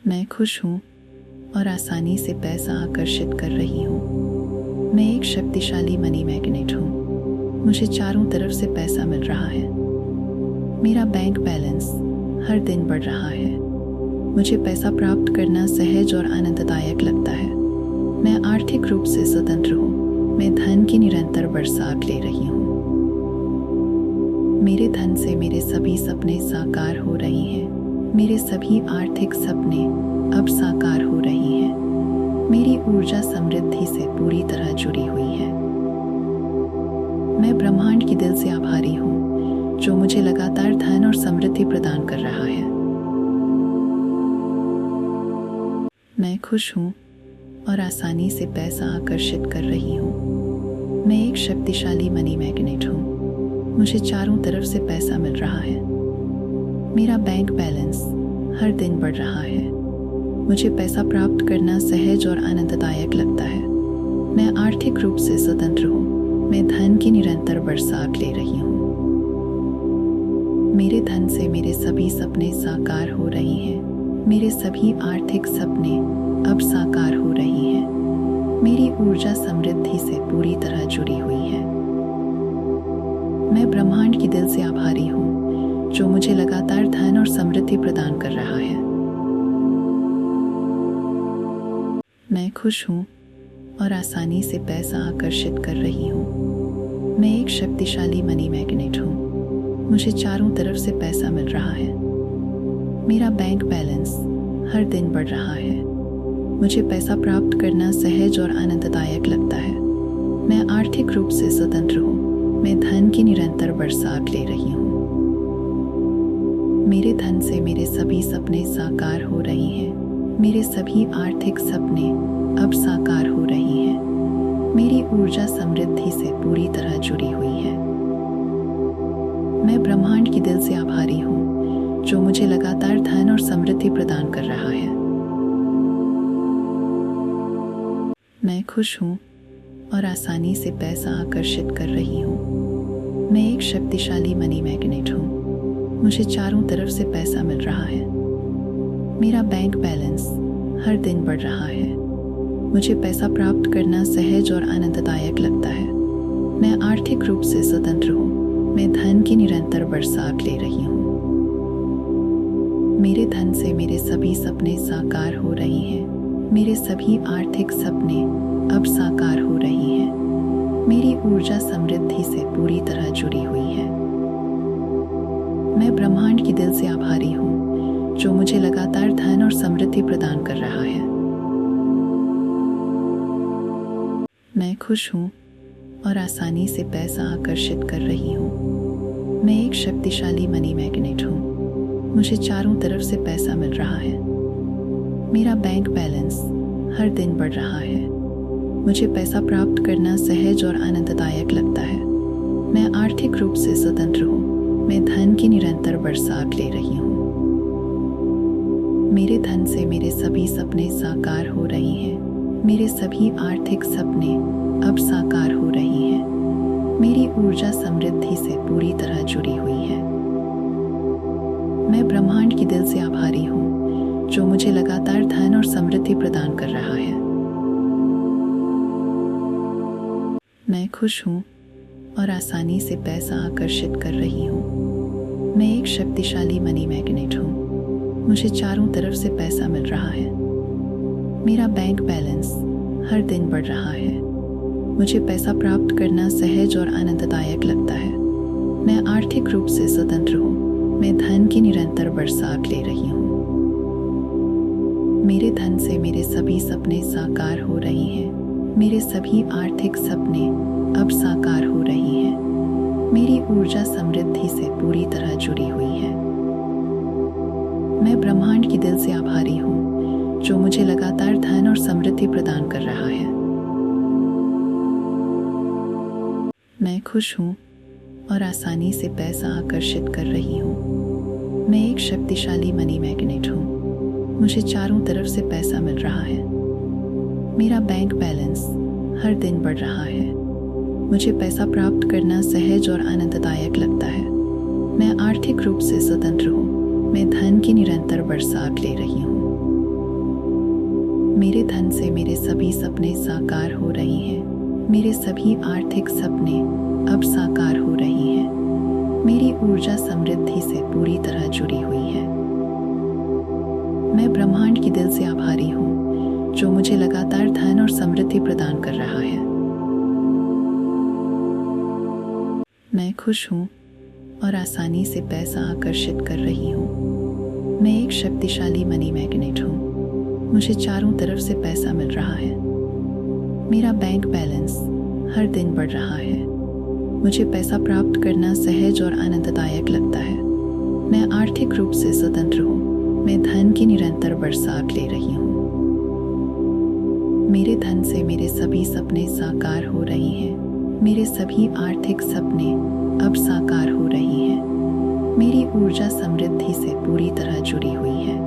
मैं खुश हूँ और आसानी से पैसा आकर्षित कर रही हूँ। मैं एक शक्तिशाली मनी मैग्नेट हूँ। मुझे चारों तरफ से पैसा मिल रहा है। मेरा बैंक बैलेंस हर दिन बढ़ रहा है। मुझे पैसा प्राप्त करना सहज और आनंददायक लगता है। मैं आर्थिक रूप से स्वतंत्र हूँ। मैं धन की निरंतर बरसात ले रही हूँ। मेरे धन से मेरे सभी सपने साकार हो रहे हैं। मेरे सभी आर्थिक सपने अब साकार हो रही हैं। मेरी ऊर्जा समृद्धि से पूरी तरह जुड़ी हुई है। मैं ब्रह्मांड की दिल से आभारी हूँ जो मुझे लगातार धन और समृद्धि प्रदान कर रहा है। मैं खुश हूँ और आसानी से पैसा आकर्षित कर रही हूँ। मैं एक शक्तिशाली मनी मैग्नेट हूँ। मुझे चारों तरफ से पैसा मिल रहा है। मेरा बैंक बैलेंस हर दिन बढ़ रहा है। मुझे पैसा प्राप्त करना सहज और आनंददायक लगता है। मैं आर्थिक रूप से स्वतंत्र हूँ। मैं धन की निरंतर बरसात ले रही हूँ। मेरे धन से मेरे सभी सपने साकार हो रहे हैं। मेरे सभी आर्थिक सपने अब साकार हो रही हैं। मेरी ऊर्जा समृद्धि से पूरी तरह जुड़ी हुई है। मैं ब्रह्मांड की दिल से आभारी हूँ जो मुझे लगातार धन और समृद्धि प्रदान कर रहा है। मैं खुश हूँ और आसानी से पैसा आकर्षित कर रही हूँ। मैं एक शक्तिशाली मनी मैग्नेट हूँ। मुझे चारों तरफ से पैसा मिल रहा है। मेरा बैंक बैलेंस हर दिन बढ़ रहा है। मुझे पैसा प्राप्त करना सहज और आनंददायक लगता है। मैं आर्थिक रूप से स्वतंत्र हूँ। मैं धन की निरंतर बरसात ले रही हूँ। मेरे धन से मेरे सभी सपने साकार हो रहे हैं। मेरे सभी आर्थिक सपने अब साकार हो रहे हैं। मेरी ऊर्जा समृद्धि से पूरी तरह जुड़ी हुई है। मैं ब्रह्मांड की दिल से आभारी हूँ जो मुझे लगातार धन और समृद्धि प्रदान कर रहा है। मैं खुश हूँ और आसानी से पैसा आकर्षित कर रही हूँ। मैं एक शक्तिशाली मनी मैग्नेट हूँ। मुझे चारों तरफ से पैसा मिल रहा है। मेरा बैंक बैलेंस हर दिन बढ़ रहा है। मुझे पैसा प्राप्त करना सहज और आनंददायक लगता है। मैं आर्थिक रूप से स्वतंत्र हूँ। मैं धन की निरंतर बरसात ले रही हूँ। मेरे धन से मेरे सभी सपने साकार हो रहे हैं। मेरे सभी आर्थिक सपने अब साकार हो रहे हैं। मेरी ऊर्जा समृद्धि से पूरी तरह जुड़ी हुई है। मैं ब्रह्मांड की दिल से आभारी हूँ जो मुझे लगातार धन और समृद्धि प्रदान कर रहा है। मैं खुश हूँ और आसानी से पैसा आकर्षित कर रही हूँ। मैं एक शक्तिशाली मनी मैग्नेट हूँ। मुझे चारों तरफ से पैसा मिल रहा है। मेरा बैंक बैलेंस हर दिन बढ़ रहा है। मुझे पैसा प्राप्त करना सहज और आनंददायक लगता है। मैं आर्थिक रूप से स्वतंत्र हूँ। मैं धन की निरंतर बरसात ले रही हूँ। मेरे धन से मेरे सभी सपने साकार हो रहे हैं। मेरे सभी आर्थिक सपने अब साकार हो रहे हैं। मेरी ऊर्जा समृद्धि से पूरी तरह जुड़ी हुई है। मैं ब्रह्मांड की दिल से आभारी हूँ जो मुझे लगातार धन और समृद्धि प्रदान कर रहा है। मैं खुश हूँ और आसानी से पैसा आकर्षित कर रही हूँ। मैं एक शक्तिशाली मनी मैग्नेट हूँ। मुझे चारों तरफ से पैसा मिल रहा है। मेरा बैंक बैलेंस हर दिन बढ़ रहा है। मुझे पैसा प्राप्त करना सहज और आनंददायक लगता है। मैं आर्थिक रूप से स्वतंत्र हूँ। मैं धन की निरंतर बरसात ले रही हूँ। मेरे धन से मेरे सभी सपने साकार हो रहे हैं। मेरे सभी आर्थिक सपने अब साकार हो रहे हैं। मेरी ऊर्जा समृद्धि से पूरी तरह जुड़ी हुई है। मैं ब्रह्मांड की दिल से आभारी हूँ जो मुझे लगातार धन और समृद्धि प्रदान कर रहा है। मैं खुश हूँ और आसानी से पैसा आकर्षित कर रही हूँ। मैं एक शक्तिशाली मनी मैग्नेट हूँ। मुझे चारों तरफ से पैसा मिल रहा है। मेरा बैंक बैलेंस हर दिन बढ़ रहा है। मुझे पैसा प्राप्त करना सहज और आनंददायक लगता है। मैं आर्थिक रूप से स्वतंत्र हूँ। मैं धन की निरंतर बरसात ले रही हूँ। मेरे धन से मेरे सभी सपने साकार हो रहे हैं। मेरे सभी आर्थिक सपने अब साकार हो रहे हैं। मेरी ऊर्जा समृद्धि से पूरी तरह जुड़ी हुई है। मैं ब्रह्मांड की दिल से आभारी हूँ जो मुझे लगातार धन और समृद्धि प्रदान कर रहा है। मैं खुश हूँ और आसानी से पैसा आकर्षित कर रही हूँ। मैं एक शक्तिशाली मनी मैग्नेट हूँ। मुझे चारों तरफ से पैसा मिल रहा है। मेरा बैंक बैलेंस हर दिन बढ़ रहा है। मुझे पैसा प्राप्त करना सहज और आनंददायक लगता है। मैं आर्थिक रूप से स्वतंत्र हूँ। मैं धन की निरंतर बरसात ले रही हूँ। मेरे धन से मेरे सभी सपने साकार हो रहे हैं। मेरे सभी आर्थिक सपने अब साकार हो रहे हैं। मेरी ऊर्जा समृद्धि से पूरी तरह जुड़ी हुई है।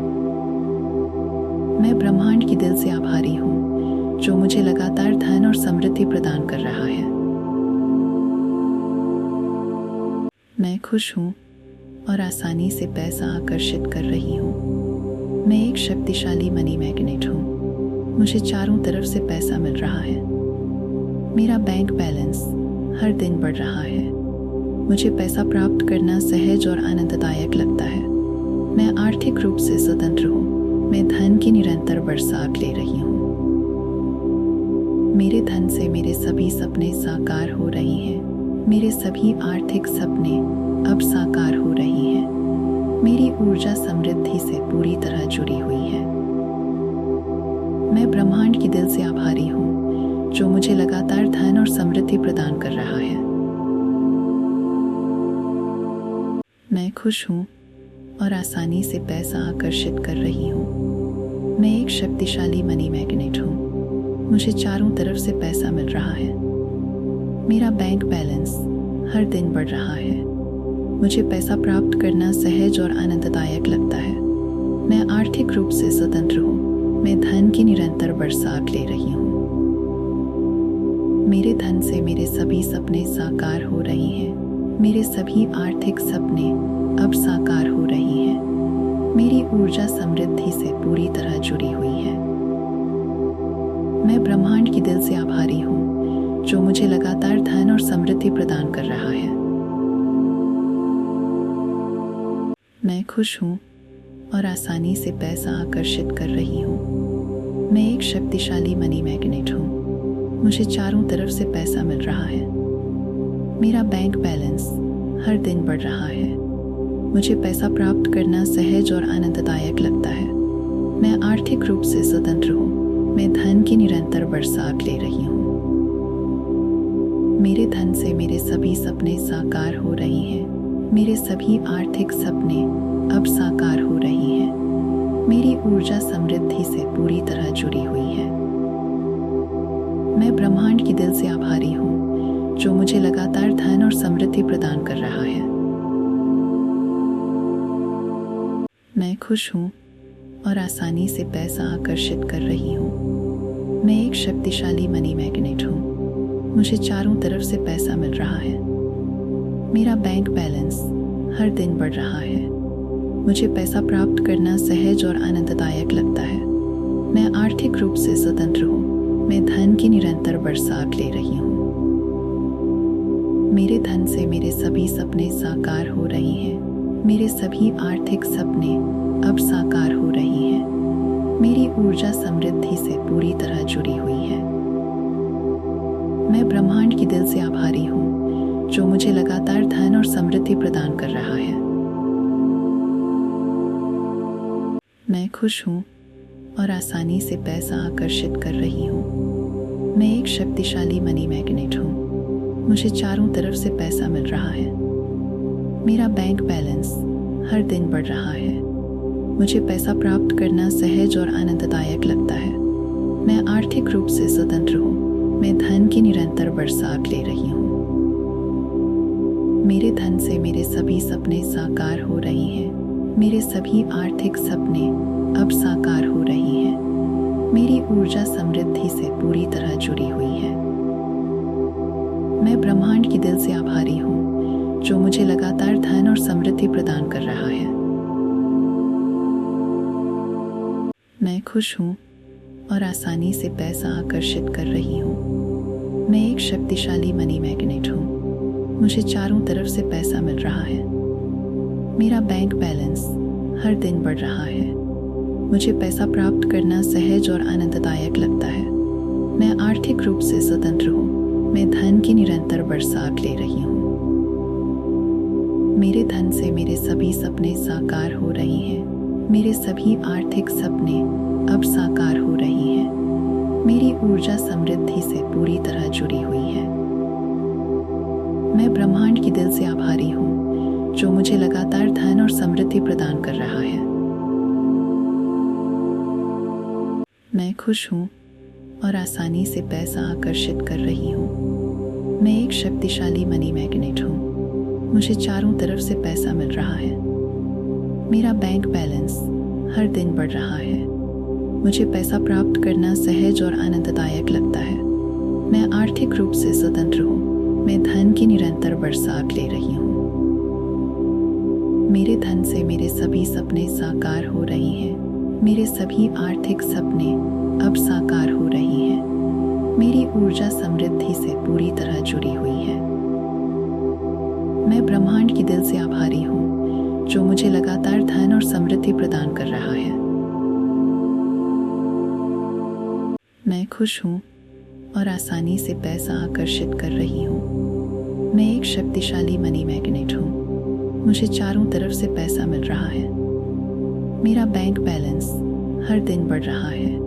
मैं ब्रह्मांड की दिल से आभारी हूँ जो मुझे लगातार धन और समृद्धि प्रदान कर रहा है। मैं खुश हूँ और आसानी से पैसा आकर्षित कर रही हूँ। मैं एक शक्तिशाली मनी मैग्नेट हूँ। मुझे चारों तरफ से पैसा मिल रहा है। मेरा बैंक बैलेंस हर दिन बढ़ रहा है। मुझे पैसा प्राप्त करना सहज और आनंददायक लगता है। मैं आर्थिक रूप से स्वतंत्र हूँ। मैं धन की निरंतर बरसात ले रही हूँ। मेरे धन से मेरे सभी सपने साकार हो रहे हैं। मेरे सभी आर्थिक सपने अब साकार हो रहे हैं। मेरी ऊर्जा समृद्धि से पूरी तरह जुड़ी हुई है। मैं ब्रह्मांड की दिल से आभारी हूँ जो मुझे लगातार धन और समृद्धि प्रदान कर रहा है। मैं खुश हूँ और आसानी से पैसा आकर्षित कर रही हूँ। मैं एक शक्तिशाली मनी मैग्नेट हूँ। मुझे चारों तरफ से पैसा मिल रहा है। मेरा बैंक बैलेंस हर दिन बढ़ रहा है। मुझे पैसा प्राप्त करना सहज और आनंददायक लगता है। मैं आर्थिक रूप से स्वतंत्र हूँ। मैं धन की निरंतर बरसात ले रही हूँ। मेरे धन से मेरे सभी सपने साकार हो रहे हैं। मेरे सभी आर्थिक सपने अब साकार हो रहे हैं। मेरी ऊर्जा समृद्धि से पूरी तरह जुड़ी हुई है। मैं ब्रह्मांड की दिल से आभारी हूँ जो मुझे लगातार धन और समृद्धि प्रदान कर रहा है। मैं खुश हूँ और आसानी से पैसा आकर्षित कर रही हूँ। मैं एक शक्तिशाली मनी मैग्नेट हूँ। मुझे चारों तरफ से पैसा मिल रहा है। मेरा बैंक बैलेंस हर दिन बढ़ रहा है। मुझे पैसा प्राप्त करना सहज और आनंददायक लगता है। मैं आर्थिक रूप से स्वतंत्र हूँ। मैं धन की निरंतर बरसात ले रही हूँ। मेरे धन से मेरे सभी सपने साकार हो रहे हैं। मेरे सभी आर्थिक सपने अब साकार हो रहे हैं। मेरी ऊर्जा समृद्धि से पूरी तरह जुड़ी हुई है। मैं ब्रह्मांड की दिल से आभारी हूँ जो मुझे लगातार धन और समृद्धि प्रदान कर रहा है। मैं खुश हूँ और आसानी से पैसा आकर्षित कर रही हूँ। मैं एक शक्तिशाली मनी मैग्नेट हूँ। मुझे चारों तरफ से पैसा मिल रहा है। मेरा बैंक बैलेंस हर दिन बढ़ रहा है। मुझे पैसा प्राप्त करना सहज और आनंददायक लगता है। मैं आर्थिक रूप से स्वतंत्र हूँ। मैं धन की निरंतर बरसात ले रही हूँ। मेरे धन से मेरे सभी सपने साकार हो रहे हैं। मेरे सभी आर्थिक सपने अब साकार हो रहे हैं। मेरी ऊर्जा समृद्धि से पूरी तरह जुड़ी हुई है। मैं ब्रह्मांड की दिल से आभारी हूँ जो मुझे लगातार धन और समृद्धि प्रदान कर रहा है। मैं खुश हूँ और आसानी से पैसा आकर्षित कर रही हूँ। मैं एक शक्तिशाली मनी मैग्नेट हूँ। मुझे चारों तरफ से पैसा मिल रहा है। मेरा बैंक बैलेंस हर दिन बढ़ रहा है। मुझे पैसा प्राप्त करना सहज और आनंददायक लगता है। मैं आर्थिक रूप से स्वतंत्र हूँ। मैं धन की निरंतर बरसात ले रही हूँ। मेरे धन से मेरे सभी सपने साकार हो रहे हैं। मेरे सभी आर्थिक सपने अब साकार हो रहे हैं। मेरी ऊर्जा समृद्धि से पूरी तरह जुड़ी हुई है। मैं ब्रह्मांड की दिल से आभारी हूँ जो मुझे लगातार धन और समृद्धि प्रदान कर रहा है। मैं खुश हूँ और आसानी से पैसा आकर्षित कर रही हूँ। मैं एक शक्तिशाली मनी मैग्नेट हूँ। मुझे चारों तरफ से पैसा मिल रहा है। मेरा बैंक बैलेंस हर दिन बढ़ रहा है। मुझे पैसा प्राप्त करना सहज और आनंददायक लगता है। मैं आर्थिक रूप से स्वतंत्र हूँ। मैं धन की निरंतर बरसात ले रही हूँ। मेरे धन से मेरे सभी सपने साकार हो रहे हैं। मेरे सभी आर्थिक सपने अब साकार हो रही हैं। मेरी ऊर्जा समृद्धि से पूरी तरह जुड़ी हुई है। मैं ब्रह्मांड की दिल से आभारी हूँ जो मुझे लगातार धन और समृद्धि प्रदान कर रहा है। मैं खुश हूँ और आसानी से पैसा आकर्षित कर रही हूँ। मैं एक शक्तिशाली मनी मैग्नेट हूँ। मुझे चारों तरफ से पैसा मिल रहा है। मेरा बैंक बैलेंस हर दिन बढ़ रहा है। मुझे पैसा प्राप्त करना सहज और आनंददायक लगता है। मैं आर्थिक रूप से स्वतंत्र हूँ। मैं धन की निरंतर बरसात ले रही हूँ। मेरे धन से मेरे सभी सपने साकार हो रहे हैं। मेरे सभी आर्थिक सपने अब साकार हो रही हैं। मेरी ऊर्जा समृद्धि से पूरी तरह जुड़ी हुई है। मैं ब्रह्मांड की दिल से आभारी हूँ जो मुझे लगातार धन और समृद्धि प्रदान कर रहा है। मैं खुश हूँ और आसानी से पैसा आकर्षित कर रही हूँ। मैं एक शक्तिशाली मनी मैग्नेट हूँ। मुझे चारों तरफ से पैसा मिल रहा है। मेरा बैंक बैलेंस हर दिन बढ़ रहा है।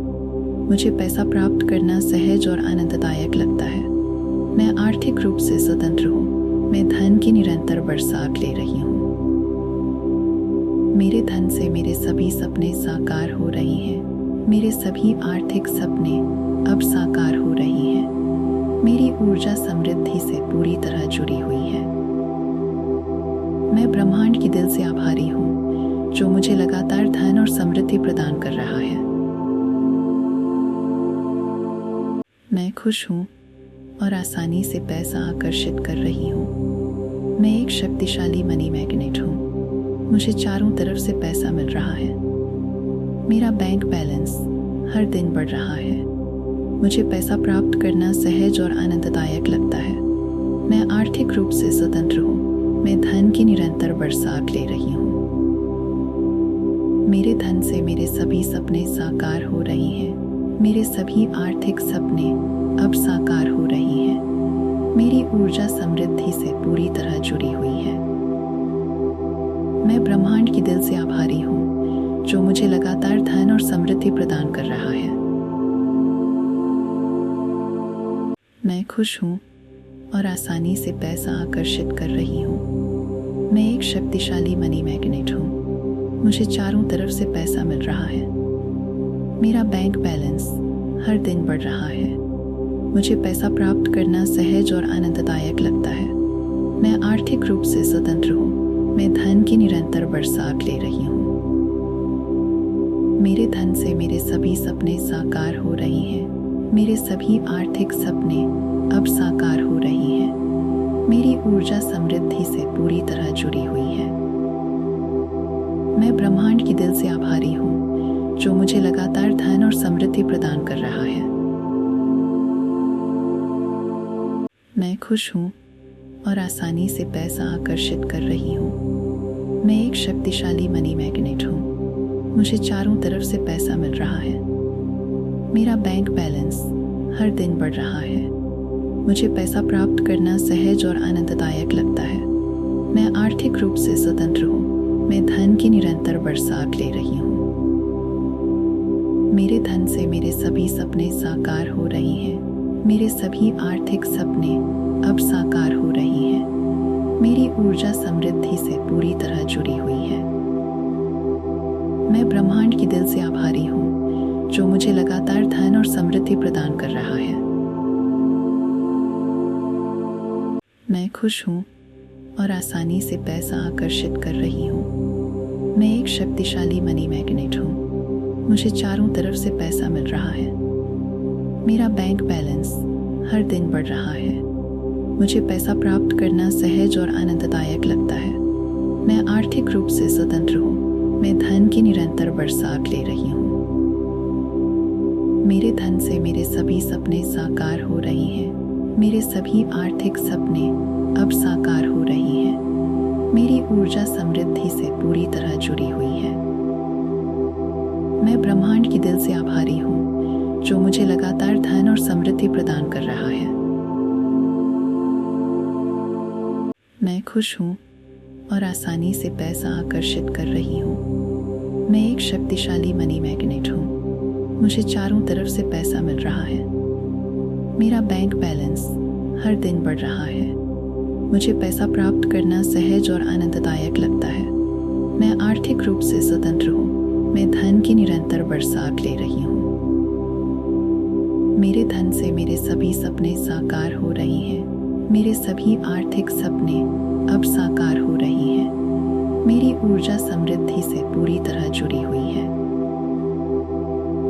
मुझे पैसा प्राप्त करना सहज और आनंददायक लगता है। मैं आर्थिक रूप से स्वतंत्र हूँ। मैं धन की निरंतर बरसात ले रही हूँ। मेरे धन से मेरे सभी सपने साकार हो रहे हैं। मेरे सभी आर्थिक सपने अब साकार हो रही हैं। मेरी ऊर्जा समृद्धि से पूरी तरह जुड़ी हुई है। मैं ब्रह्मांड की दिल से आभारी हूँ जो मुझे लगातार धन और समृद्धि प्रदान कर रहा है। मैं खुश हूँ और आसानी से पैसा आकर्षित कर रही हूँ। मैं एक शक्तिशाली मनी मैग्नेट हूँ। मुझे चारों तरफ से पैसा मिल रहा है। मेरा बैंक बैलेंस हर दिन बढ़ रहा है। मुझे पैसा प्राप्त करना सहज और आनंददायक लगता है। मैं आर्थिक रूप से स्वतंत्र हूँ। मैं धन की निरंतर बरसात ले रही हूँ। मेरे धन से मेरे सभी सपने साकार हो रहे हैं। मेरे सभी आर्थिक सपने अब साकार हो रही हैं। मेरी ऊर्जा समृद्धि से पूरी तरह जुड़ी हुई है। मैं ब्रह्मांड की दिल से आभारी हूँ जो मुझे लगातार धन और समृद्धि प्रदान कर रहा है। मैं खुश हूँ और आसानी से पैसा आकर्षित कर रही हूँ। मैं एक शक्तिशाली मनी मैग्नेट हूँ। मुझे चारों तरफ से पैसा मिल रहा है। मेरा बैंक बैलेंस हर दिन बढ़ रहा है। मुझे पैसा प्राप्त करना सहज और आनंददायक लगता है। मैं आर्थिक रूप से स्वतंत्र हूँ। मैं धन की निरंतर बरसात ले रही हूँ। मेरे धन से मेरे सभी सपने साकार हो रहे हैं। मेरे सभी आर्थिक सपने अब साकार हो रही हैं। मेरी ऊर्जा समृद्धि से पूरी तरह जुड़ी हुई है। मैं ब्रह्मांड की दिल से आभारी हूँ जो मुझे लगातार धन और समृद्धि प्रदान कर रहा है। मैं खुश हूँ और आसानी से पैसा आकर्षित कर रही हूँ। मैं एक शक्तिशाली मनी मैग्नेट हूँ। मुझे चारों तरफ से पैसा मिल रहा है। मेरा बैंक बैलेंस हर दिन बढ़ रहा है। मुझे पैसा प्राप्त करना सहज और आनंददायक लगता है। मैं आर्थिक रूप से स्वतंत्र हूँ। मैं धन की निरंतर बरसात ले रही हूँ। मेरे धन से मेरे सभी सपने साकार हो रहे हैं। मेरे सभी आर्थिक सपने अब साकार हो रही हैं। मेरी ऊर्जा समृद्धि से पूरी तरह जुड़ी हुई है। मैं ब्रह्मांड की दिल से आभारी हूँ जो मुझे लगातार धन और समृद्धि प्रदान कर रहा है। मैं खुश हूँ और आसानी से पैसा आकर्षित कर रही हूँ। मैं एक शक्तिशाली मनी मैग्नेट हूँ। मुझे चारों तरफ से पैसा मिल रहा है। मेरा बैंक बैलेंस हर दिन बढ़ रहा है। मुझे पैसा प्राप्त करना सहज और आनंददायक लगता है। मैं आर्थिक रूप से स्वतंत्र हूँ। मैं धन की निरंतर बरसात ले रही हूँ। मेरे धन से मेरे सभी सपने साकार हो रहे हैं। मेरे सभी आर्थिक सपने अब साकार हो रही हैं। मेरी ऊर्जा समृद्धि से पूरी तरह जुड़ी हुई है। मैं ब्रह्मांड की दिल से आभारी हूँ जो मुझे लगातार धन और समृद्धि प्रदान कर रहा है। मैं खुश हूँ और आसानी से पैसा आकर्षित कर रही हूँ। मैं एक शक्तिशाली मनी मैग्नेट हूँ। मुझे चारों तरफ से पैसा मिल रहा है। मेरा बैंक बैलेंस हर दिन बढ़ रहा है। मुझे पैसा प्राप्त करना सहज और आनंददायक लगता है। मैं आर्थिक रूप से स्वतंत्र हूँ। मैं धन की निरंतर बरसात ले रही हूँ। मेरे धन से मेरे सभी सपने साकार हो रहे हैं। मेरे सभी आर्थिक सपने अब साकार हो रही हैं। मेरी ऊर्जा समृद्धि से पूरी तरह जुड़ी हुई है।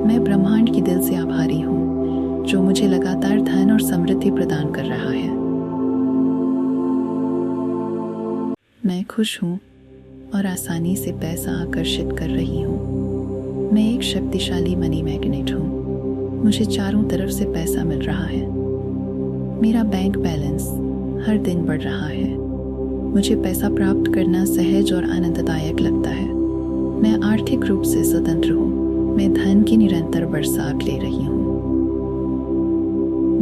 मैं ब्रह्मांड की दिल से आभारी हूँ जो मुझे लगातार धन और समृद्धि प्रदान कर रहा है। मैं खुश हूँ और आसानी से पैसा आकर्षित कर रही हूँ। मैं एक शक्तिशाली मनी मैग्नेट हूँ। मुझे चारों तरफ से पैसा मिल रहा है। मेरा बैंक बैलेंस हर दिन बढ़ रहा है। मुझे पैसा प्राप्त करना सहज और आनंददायक लगता है। मैं आर्थिक रूप से स्वतंत्र हूँ। मैं धन की निरंतर बरसात ले रही हूँ।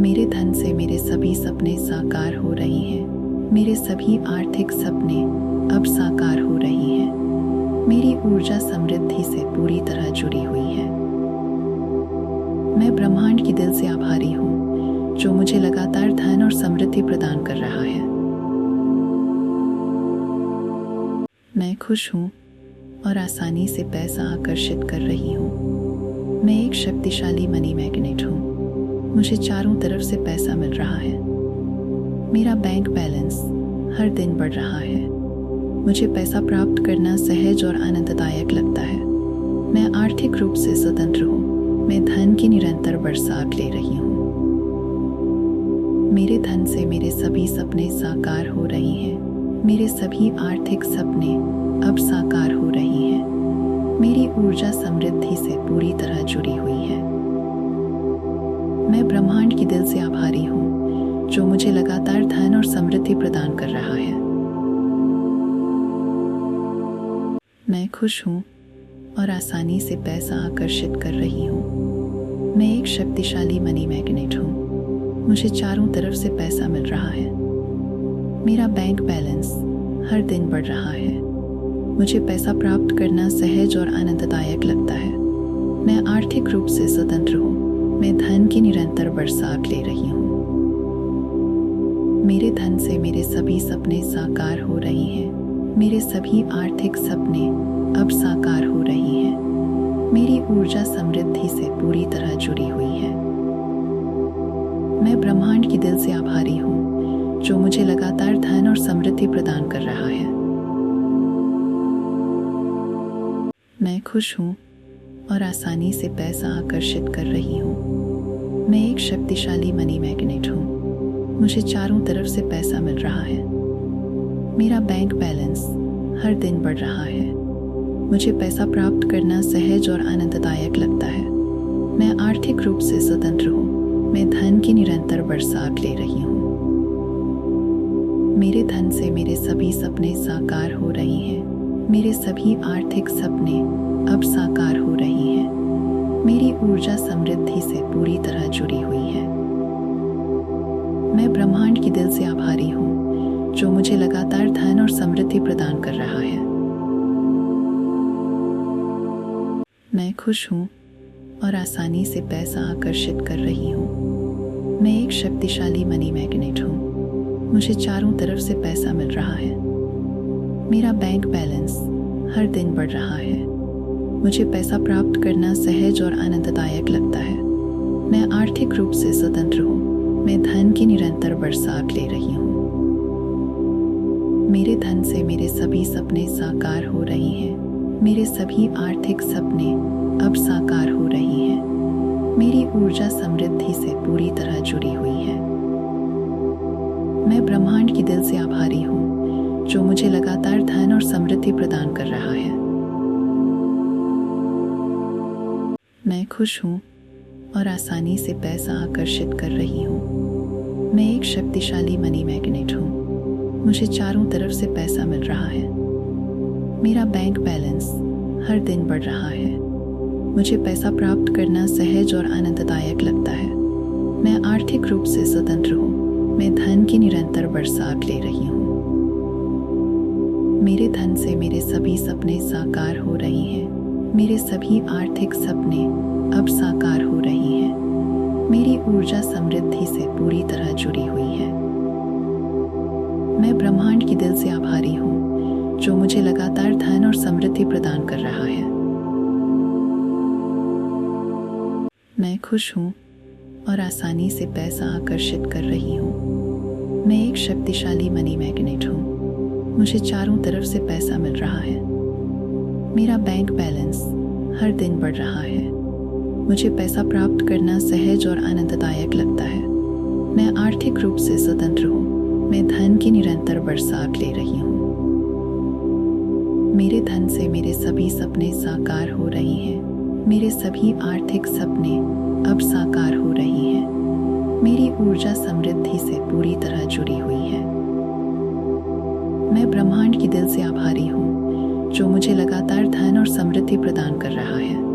मेरे धन से मेरे सभी सपने साकार हो रहे हैं। मेरे सभी आर्थिक सपने अब साकार हो रही हैं। मेरी ऊर्जा समृद्धि से पूरी तरह जुड़ी हुई है। मैं ब्रह्मांड की दिल से आभारी हूँ जो मुझे लगातार धन और समृद्धि प्रदान कर रहा है। मैं खुश हूँ और आसानी से पैसा आकर्षित कर रही हूँ। मैं एक शक्तिशाली मनी मैग्नेट हूँ। मुझे चारों तरफ से पैसा मिल रहा है। मेरा बैंक बैलेंस हर दिन बढ़ रहा है। मुझे पैसा प्राप्त करना सहज और आनंददायक लगता है। मैं आर्थिक रूप से स्वतंत्र हूँ। मैं धन की निरंतर बरसात ले रही हूँ। मेरे धन से मेरे सभी सपने साकार हो रहे हैं। मेरे सभी आर्थिक सपने अब साकार हो रही हैं। मेरी ऊर्जा समृद्धि से पूरी तरह जुड़ी हुई है। मैं ब्रह्मांड की दिल से आभारी हूँ जो मुझे लगातार धन और समृद्धि प्रदान कर रहा है। मैं खुश हूँ और आसानी से पैसा आकर्षित कर रही हूँ। मैं एक शक्तिशाली मनी मैग्नेट हूँ। मुझे चारों तरफ से पैसा मिल रहा है। मेरा बैंक बैलेंस हर दिन बढ़ रहा है। मुझे पैसा प्राप्त करना सहज और आनंददायक लगता है। मैं आर्थिक रूप से स्वतंत्र हूँ। मैं धन की निरंतर बरसात ले रही हूँ। मेरे धन से मेरे सभी सपने साकार हो रहे हैं। मेरे सभी आर्थिक सपने अब साकार हो रही हैं। मेरी ऊर्जा समृद्धि से पूरी तरह जुड़ी हुई है। मैं ब्रह्मांड की दिल से आभारी हूँ जो मुझे लगातार धन और समृद्धि प्रदान कर रहा है। मैं खुश हूँ और आसानी से पैसा आकर्षित कर रही हूँ। मैं एक शक्तिशाली मनी मैग्नेट हूँ। मुझे चारों तरफ से पैसा मिल रहा है। मेरा बैंक बैलेंस हर दिन बढ़ रहा है। मुझे पैसा प्राप्त करना सहज और आनंददायक लगता है। मैं आर्थिक रूप से स्वतंत्र हूँ। मैं धन की निरंतर बरसात ले रही हूँ। मेरे धन से मेरे सभी सपने साकार हो रहे हैं। मेरे सभी आर्थिक सपने अब साकार हो रही हैं। मेरी ऊर्जा समृद्धि से पूरी तरह जुड़ी हुई है। मैं ब्रह्मांड की दिल से आभारी हूँ जो मुझे लगातार धन और समृद्धि प्रदान कर रहा है। मैं खुश हूँ और आसानी से पैसा आकर्षित कर रही हूँ। मैं एक शक्तिशाली मनी मैग्नेट हूँ। मुझे चारों तरफ से पैसा मिल रहा है। मेरा बैंक बैलेंस हर दिन बढ़ रहा है। मुझे पैसा प्राप्त करना सहज और आनंददायक लगता है। मैं आर्थिक रूप से स्वतंत्र हूँ। मैं धन की निरंतर बरसात ले रही हूँ। मेरे धन से मेरे सभी सपने साकार हो रहे हैं। मेरे सभी आर्थिक सपने अब साकार हो रही हैं। मेरी ऊर्जा समृद्धि से पूरी तरह जुड़ी हुई है। मैं ब्रह्मांड की दिल से आभारी हूँ जो मुझे लगातार धन और समृद्धि प्रदान कर रहा है। मैं खुश हूँ और आसानी से पैसा आकर्षित कर रही हूँ। मैं एक शक्तिशाली मनी मैग्नेट हूँ। मुझे चारों तरफ से पैसा मिल रहा है। मेरा बैंक बैलेंस हर दिन बढ़ रहा है। मुझे पैसा प्राप्त करना सहज और आनंददायक लगता है। मैं आर्थिक रूप से स्वतंत्र हूँ। मैं धन की निरंतर बरसात ले रही हूँ। मेरे धन से मेरे सभी सपने साकार हो रहे हैं। मेरे सभी आर्थिक सपने अब साकार हो रही हैं। मेरी ऊर्जा समृद्धि से पूरी तरह जुड़ी हुई है। मैं ब्रह्मांड की दिल से आभारी हूँ जो मुझे लगातार धन और समृद्धि प्रदान कर रहा है। मैं खुश हूँ और आसानी से पैसा आकर्षित कर रही हूँ। मैं एक शक्तिशाली मनी मैग्नेट हूँ। मुझे चारों तरफ से पैसा मिल रहा है। मेरा बैंक बैलेंस हर दिन बढ़ रहा है। मुझे पैसा प्राप्त करना सहज और आनंददायक लगता है। मैं आर्थिक रूप से स्वतंत्र हूँ। मैं धन की निरंतर बरसात ले रही हूँ। मेरे धन से मेरे सभी सपने साकार हो रहे हैं। मेरे सभी आर्थिक सपने अब साकार हो रही हैं। मेरी ऊर्जा समृद्धि से पूरी तरह जुड़ी हुई है। मैं ब्रह्मांड की दिल से आभारी हूँ जो मुझे लगातार धन और समृद्धि प्रदान कर रहा है।